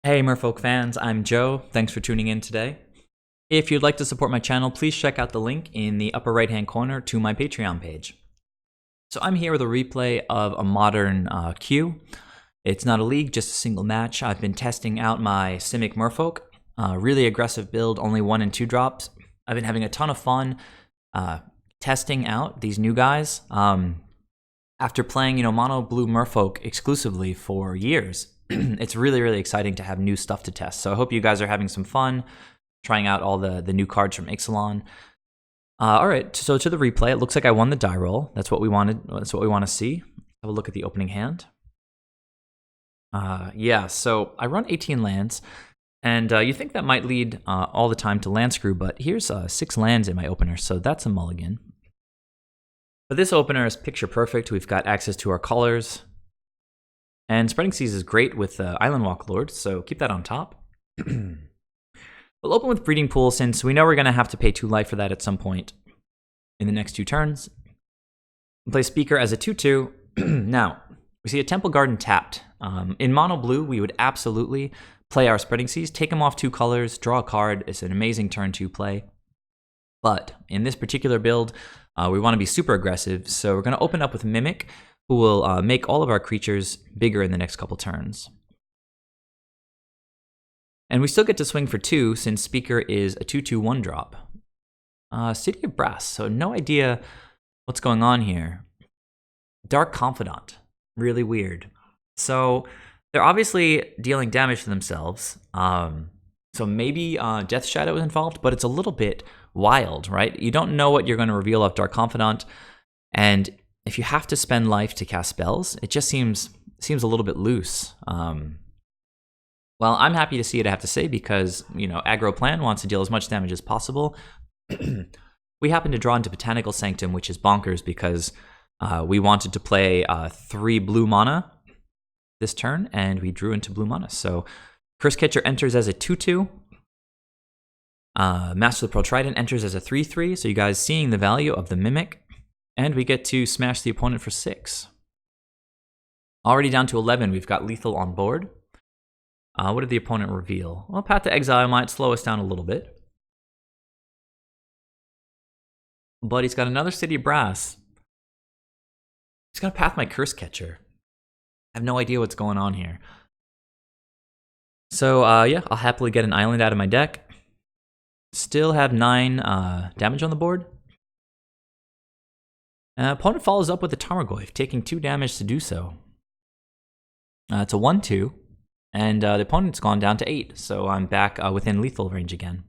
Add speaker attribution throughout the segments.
Speaker 1: Hey Merfolk fans, I'm Joe. Thanks for tuning in today. If you'd like to support my channel, please check out the link in the upper right hand corner to my Patreon page. So I'm here with a replay of a modern queue. It's not a league, just a single match. I've been testing out my Simic Merfolk, really aggressive build, only 1 and 2 drops. I've been having a ton of fun testing out these new guys. After playing, mono blue Merfolk exclusively for years, it's really exciting to have new stuff to test. So I hope you guys are having some fun trying out all the new cards from Ixalan. All right, so to the replay, it looks like I won the die roll. That's what we wanted. That's what we want to see. Have a look at the opening hand. Yeah, so I run 18 lands, and you think that might lead all the time to land screw, but here's 6 lands in my opener, so that's a mulligan. But this opener is picture perfect. We've got access to our colors. And Spreading Seas is great with Island Walk Lord, so keep that on top. We'll open with Breeding Pool since we know we're going to have to pay 2 life for that at some point in the next 2 turns. We'll play Speaker as a 2/2. Now, we see a Temple Garden tapped. In mono blue, we would absolutely play our Spreading Seas, take them off 2 colors, draw a card. It's an amazing turn 2 play. But in this particular build, we want to be super aggressive, so we're going to open up with Mimic, who will make all of our creatures bigger in the next couple turns. And we still get to swing for 2 since Speaker is a 2/2/1 drop. City of Brass, so no idea what's going on here. Dark Confidant, really weird. So they're obviously dealing damage to themselves. So maybe Death Shadow is involved, but it's a little bit wild, right? You don't know what you're going to reveal off Dark Confidant, and if you have to spend life to cast spells, it just seems a little bit loose. Well, I'm happy to see it, I have to say, because, aggro plan wants to deal as much damage as possible. We happen to draw into Botanical Sanctum, which is bonkers because we wanted to play 3 blue mana this turn, and we drew into blue mana. So Cursecatcher enters as a 2/2. Master of the Pearl Trident enters as a 3/3, so you guys seeing the value of the Mimic. And we get to smash the opponent for 6. Already down to 11, we've got Lethal on board. What did the opponent reveal? Well, Path to Exile might slow us down a little bit. But he's got another City of Brass. He's going to path my Cursecatcher. I have no idea what's going on here. So, yeah, I'll happily get an island out of my deck. Still have 9 damage on the board. Opponent follows up with a Tarmogoyf, taking 2 damage to do so. It's a 1/2, and the opponent's gone down to 8, so I'm back within lethal range again.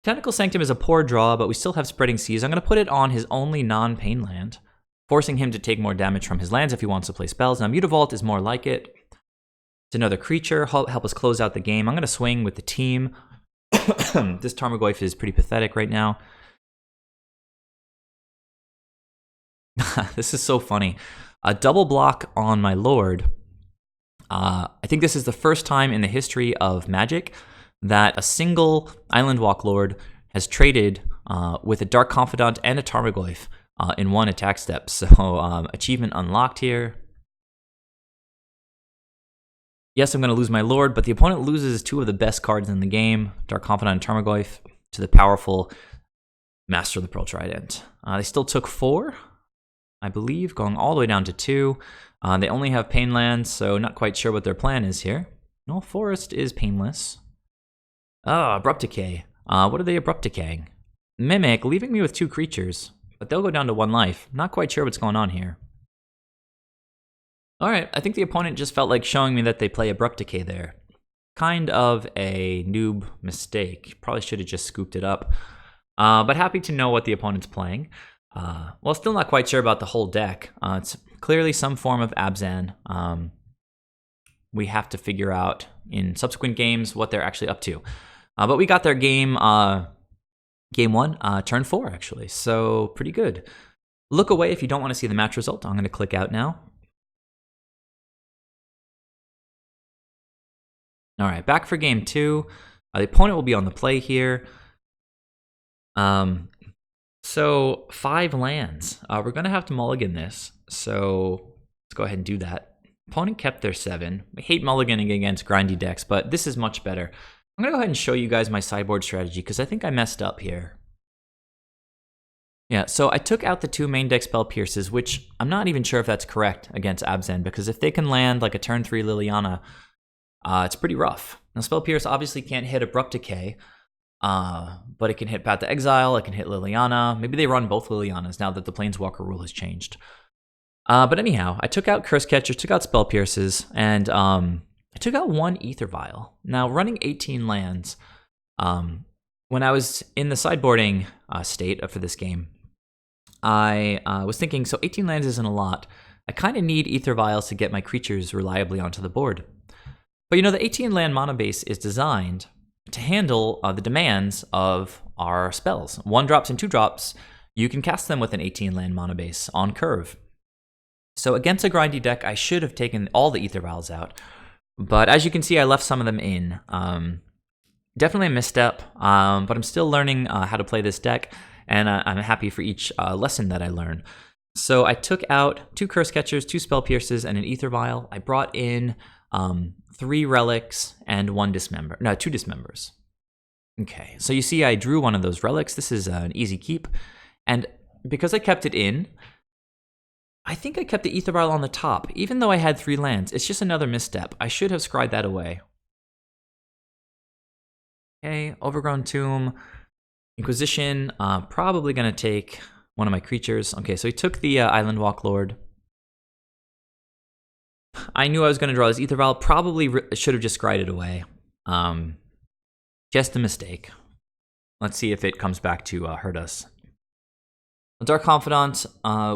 Speaker 1: Botanical Sanctum is a poor draw, but we still have Spreading Seas. I'm going to put it on his only non-pain land, forcing him to take more damage from his lands if he wants to play spells. Now, Mutavault is more like it. It's another creature, help us close out the game. I'm going to swing with the team. This Tarmogoyf is pretty pathetic right now. This is so funny. A double block on my Lord. I think this is the first time in the history of Magic that a single Island Walk Lord has traded with a Dark Confidant and a Tarmogoyf in 1 attack step. So achievement unlocked here. Yes, I'm going to lose my Lord, but the opponent loses 2 of the best cards in the game, Dark Confidant and Tarmogoyf, to the powerful Master of the Pearl Trident. They still took 4. I believe, going all the way down to 2. They only have pain lands, so not quite sure what their plan is here. No, Forest is painless. Abrupt Decay. What are they Abrupt Decaying? Mimic, leaving me with 2 creatures, but they'll go down to 1 life. Not quite sure what's going on here. Alright, I think the opponent just felt like showing me that they play Abrupt Decay there. Kind of a noob mistake. Probably should have just scooped it up. But happy to know what the opponent's playing. Well, still not quite sure about the whole deck. It's clearly some form of Abzan. We have to figure out in subsequent games what they're actually up to. But we got their game 1, turn 4, actually. So, pretty good. Look away if you don't want to see the match result. I'm going to click out now. All right, back for game 2. The opponent will be on the play here. So 5 lands. We're going to have to mulligan this. So let's go ahead and do that. Opponent kept their 7. I hate mulliganing against grindy decks, but this is much better. I'm going to go ahead and show you guys my sideboard strategy, because I think I messed up here. Yeah, so I took out the 2 main deck Spell Pierces, which I'm not even sure if that's correct against Abzan, because if they can land like a turn 3 Liliana, it's pretty rough. Now, Spell Pierce obviously can't hit Abrupt Decay, but it can hit Path to Exile, it can hit Liliana. Maybe they run both Lilianas now that the Planeswalker rule has changed. But anyhow, I took out Cursecatcher, took out Spell Pierces, and I took out 1 Aether Vial. Now, running 18 lands, when I was in the sideboarding state for this game, I was thinking, so 18 lands isn't a lot. I kind of need Aether Vials to get my creatures reliably onto the board. But you know, the 18 land mana base is designed to handle the demands of our spells. 1-drops and 2-drops, you can cast them with an 18 land mana base on curve. So against a grindy deck, I should have taken all the Aether Vials out. But as you can see, I left some of them in. Definitely a misstep, but I'm still learning how to play this deck, and I'm happy for each lesson that I learn. So I took out 2 Cursecatchers, 2 Spell Pierces, and an Aether Vial. I brought in 3 Relics and 2 Dismembers. Okay, so you see I drew one of those Relics. This is an easy keep. And because I kept it in, I think I kept the Aether Vial on the top, even though I had 3 lands. It's just another misstep. I should have scried that away. Okay, Overgrown Tomb, Inquisition, probably going to take one of my creatures. Okay, so he took the Island Walk Lord. I knew I was going to draw this Aether Vial, probably should have just scried it away. Just a mistake. Let's see if it comes back to hurt us. Dark Confidant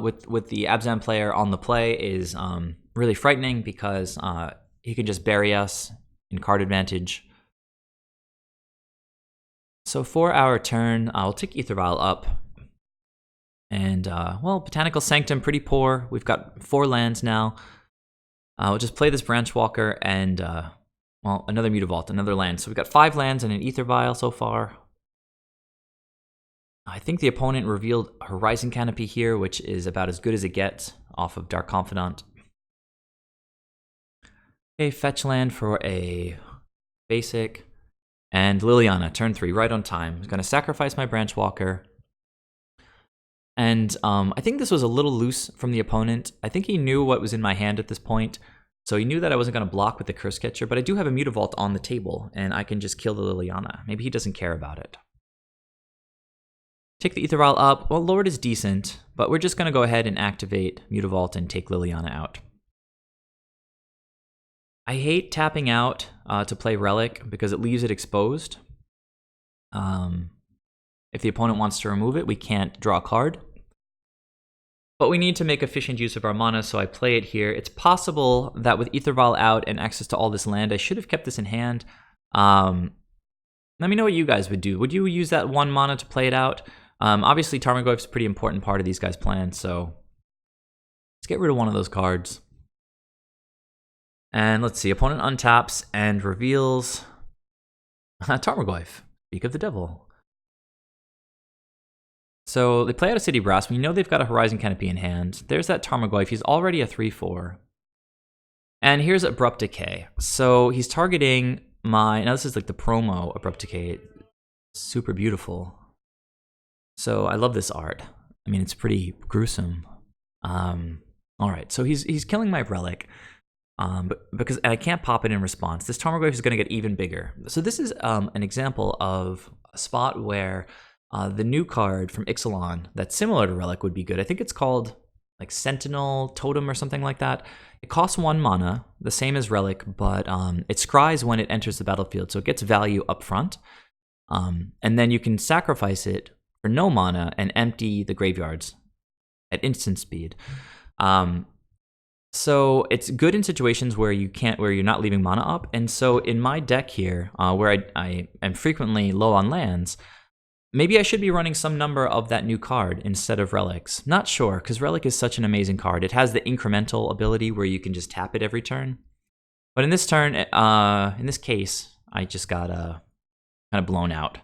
Speaker 1: with the Abzan player on the play is really frightening because he can just bury us in card advantage. So for our turn, I'll take Aether Vial up. And, well, Botanical Sanctum, pretty poor. We've got 4 lands now. We'll just play this Branchwalker and, well, another Mutavault, another land. So we've got 5 lands and an Aether Vial so far. I think the opponent revealed Horizon Canopy here, which is about as good as it gets off of Dark Confidant. Okay, fetch land for a basic. And Liliana, turn 3, right on time. I'm going to sacrifice my Branchwalker. And I think this was a little loose from the opponent. I think he knew what was in my hand at this point. So he knew that I wasn't going to block with the Cursecatcher, but I do have a Mutavault on the table, and I can just kill the Liliana. Maybe he doesn't care about it. Take the Aether Vial up. Well, Lord is decent, but we're just going to go ahead and activate Mutavault and take Liliana out. I hate tapping out to play Relic because it leaves it exposed. If the opponent wants to remove it, we can't draw a card. But we need to make efficient use of our mana, so I play it here. It's possible that with Aether Vial out and access to all this land, I should have kept this in hand. Let me know what you guys would do. Would you use that 1 mana to play it out? Obviously, Tarmogoyf is a pretty important part of these guys' plans, so let's get rid of one of those cards. And let's see, opponent untaps and reveals Tarmogoyf, Speak of the Devil. So they play out a City Brass. We know they've got a Horizon Canopy in hand. There's that Tarmogoyf. He's already a 3/4. And here's Abrupt Decay. So he's targeting my... Now this is like the promo Abrupt Decay. Super beautiful. So I love this art. I mean, it's pretty gruesome. All right, so he's killing my Relic. But because I can't pop it in response. This Tarmogoyf is going to get even bigger. So this is an example of a spot where the new card from Ixalan that's similar to Relic would be good. I think it's called like Sentinel Totem or something like that. It costs 1 mana, the same as Relic, but it scries when it enters the battlefield, so it gets value up front. And then you can sacrifice it for no mana and empty the graveyards at instant speed. So it's good in situations where you're not leaving mana up. And so in my deck here, where I am frequently low on lands, maybe I should be running some number of that new card instead of Relics. Not sure, because Relic is such an amazing card. It has the incremental ability where you can just tap it every turn. But in this turn, in this case, I just got kind of blown out.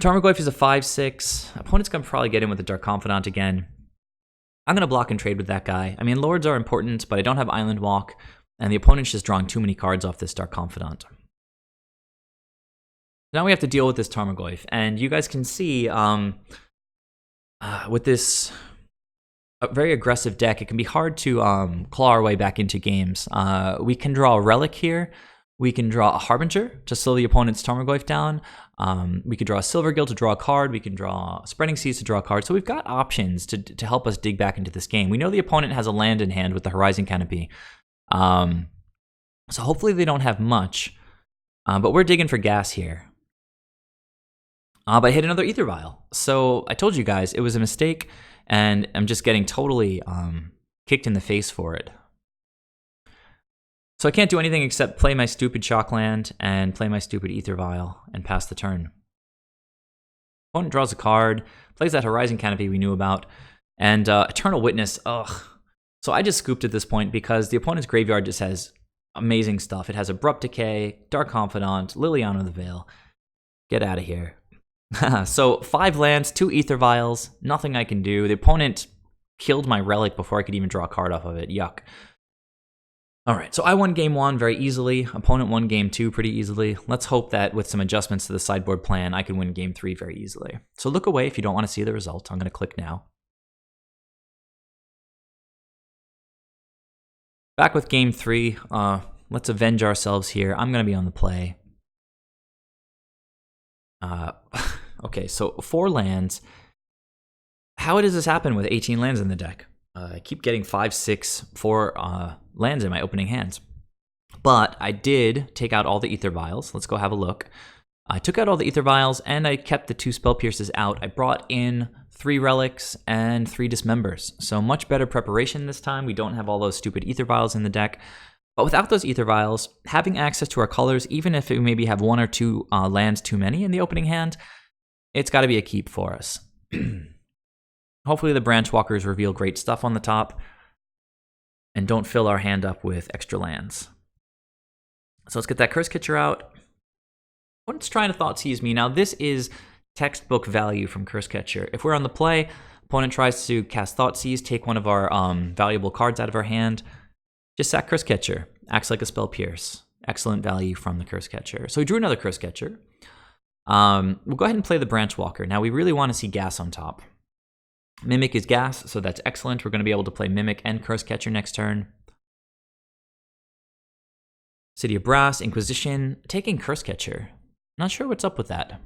Speaker 1: Tarmogoyf is a 5/6. Opponent's going to probably get in with the Dark Confidant again. I'm going to block and trade with that guy. I mean, Lords are important, but I don't have Island Walk, and the opponent's just drawing too many cards off this Dark Confidant. Now we have to deal with this Tarmogoyf, and you guys can see with this very aggressive deck, it can be hard to claw our way back into games. We can draw a Relic here. We can draw a Harbinger to slow the opponent's Tarmogoyf down. We could draw a Silvergill to draw a card. We can draw Spreading Seas to draw a card. So we've got options to help us dig back into this game. We know the opponent has a land in hand with the Horizon Canopy. So hopefully they don't have much. But we're digging for gas here. But I hit another Aether Vial. So I told you guys it was a mistake, and I'm just getting totally kicked in the face for it. So I can't do anything except play my stupid Shockland and play my stupid Aether Vial and pass the turn. Opponent draws a card, plays that Horizon Canopy we knew about, and Eternal Witness, ugh. So I just scooped at this point because the opponent's graveyard just has amazing stuff. It has Abrupt Decay, Dark Confidant, Liliana of the Veil. Get out of here. So 5 lands, 2 Aether Vials, nothing I can do. The opponent killed my Relic before I could even draw a card off of it. Yuck. All right, so I won game 1 very easily. Opponent won game 2 pretty easily. Let's hope that with some adjustments to the sideboard plan, I can win game 3 very easily. So look away if you don't want to see the result. I'm going to click now. Back with game 3. Let's avenge ourselves here. I'm going to be on the play. Okay, so 4 lands. How does this happen with 18 lands in the deck? I keep getting 5, 6, 4 lands in my opening hands. But I did take out all the Aether Vials. Let's go have a look. I took out all the Aether Vials, and I kept the 2 Spell Pierces out. I brought in 3 Relics and 3 Dismembers. So much better preparation this time. We don't have all those stupid Aether Vials in the deck. But without those Aether Vials, having access to our colors, even if we maybe have 1 or 2 lands too many in the opening hand, it's got to be a keep for us. Hopefully the Branchwalkers reveal great stuff on the top and don't fill our hand up with extra lands. So let's get that Cursecatcher out. Opponent's trying to Thoughtseize me. Now this is textbook value from Cursecatcher. If we're on the play, opponent tries to cast Thoughtseize, take one of our valuable cards out of our hand, just sack Cursecatcher. Acts like a Spell Pierce. Excellent value from the Cursecatcher. So we drew another Cursecatcher. We'll go ahead and play the Branchwalker. Now we really want to see gas on top. Mimic is gas, so that's excellent. We're going to be able to play Mimic and Cursecatcher next turn. City of Brass, Inquisition, taking Cursecatcher. Not sure what's up with that.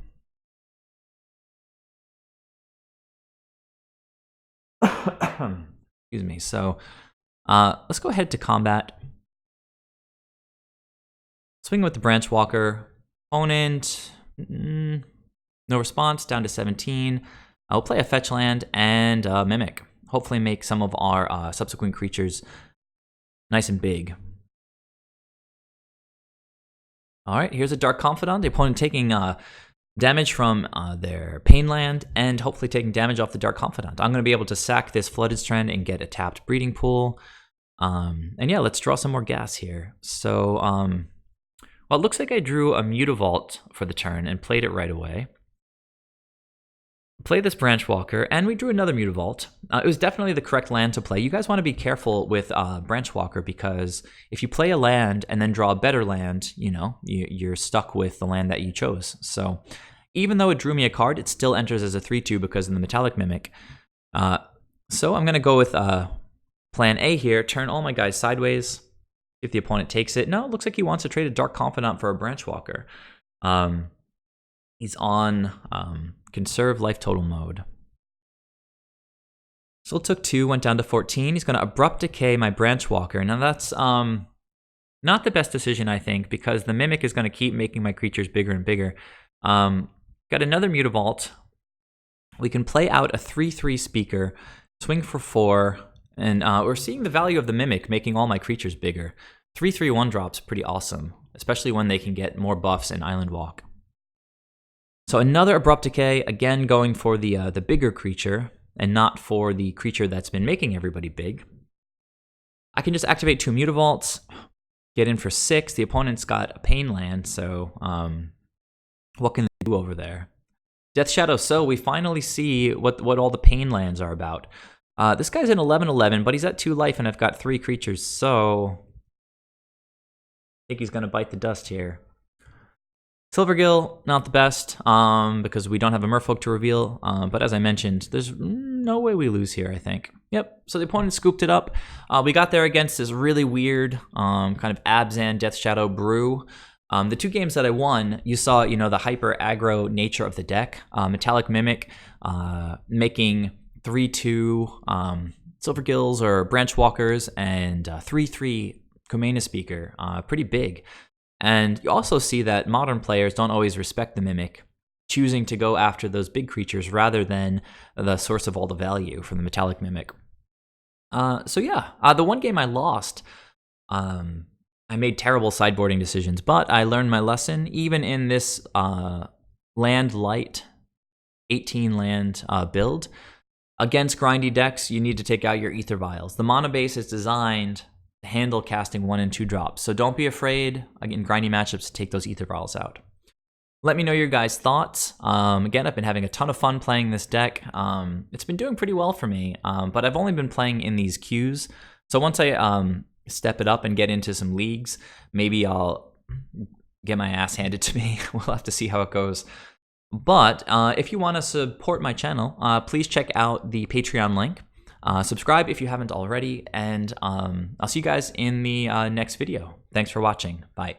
Speaker 1: Excuse me. So let's go ahead to combat. Swing with the Branchwalker. Opponent, no response, down to 17. I'll play a fetch land and Mimic. Hopefully make some of our subsequent creatures nice and big. All right, here's a Dark Confidant. The opponent taking damage from their Pain land and hopefully taking damage off the Dark Confidant. I'm going to be able to sack this Flooded Strand and get a tapped Breeding Pool. And yeah, let's draw some more gas here. So, well, it looks like I drew a Mutavault for the turn and played it right away. Play this Branchwalker, and we drew another Mutavault. It was definitely the correct land to play. You guys want to be careful with Branchwalker because if you play a land and then draw a better land, you know, you're stuck with the land that you chose. So even though it drew me a card, it still enters as a 3/2 because of the Metallic Mimic. So I'm going to go with plan A here, turn all my guys sideways if the opponent takes it. No, it looks like he wants to trade a Dark Confidant for a Branchwalker. He's on conserve life total mode. Still took 2, went down to 14. He's going to Abrupt Decay my Branchwalker. Now that's not the best decision, I think, because the Mimic is going to keep making my creatures bigger and bigger. Got another Mutavault. We can play out a 3/3 Speaker, swing for 4, and we're seeing the value of the Mimic making all my creatures bigger. 3/3 1-drop's pretty awesome, especially when they can get more buffs in Island Walk. So another Abrupt Decay, again going for the bigger creature, and not for the creature that's been making everybody big. I can just activate 2 Mutavaults, get in for 6. The opponent's got a Pain land, so what can they do over there? Death Shadow, so we finally see what all the Pain lands are about. This guy's an 11/11, but he's at 2 life, and I've got 3 creatures, so I think he's going to bite the dust here. Silvergill, not the best, because we don't have a Merfolk to reveal, but as I mentioned, there's no way we lose here, I think. Yep, so the opponent scooped it up. We got there against this really weird kind of Abzan Death Shadow brew. The 2 games that I won, you saw, the hyper aggro nature of the deck. Metallic Mimic, making 3/2 Silvergills or Branchwalkers, and 3/3 Kumena Speaker, pretty big. And you also see that modern players don't always respect the Mimic, choosing to go after those big creatures rather than the source of all the value from the Metallic Mimic. So yeah, the 1 game I lost, I made terrible sideboarding decisions, but I learned my lesson. Even in this land light 18 land build, against grindy decks, you need to take out your Aether Vials. The mana base is designed to handle casting 1 and 2 drops, so don't be afraid in grindy matchups to take those Aether Vials out. Let me know your guys' thoughts. Again, I've been having a ton of fun playing this deck. It's been doing pretty well for me, but I've only been playing in these queues. So once I step it up and get into some leagues, maybe I'll get my ass handed to me. We'll have to see how it goes. But if you want to support my channel, please check out the Patreon link. Subscribe if you haven't already, and I'll see you guys in the next video. Thanks for watching. Bye.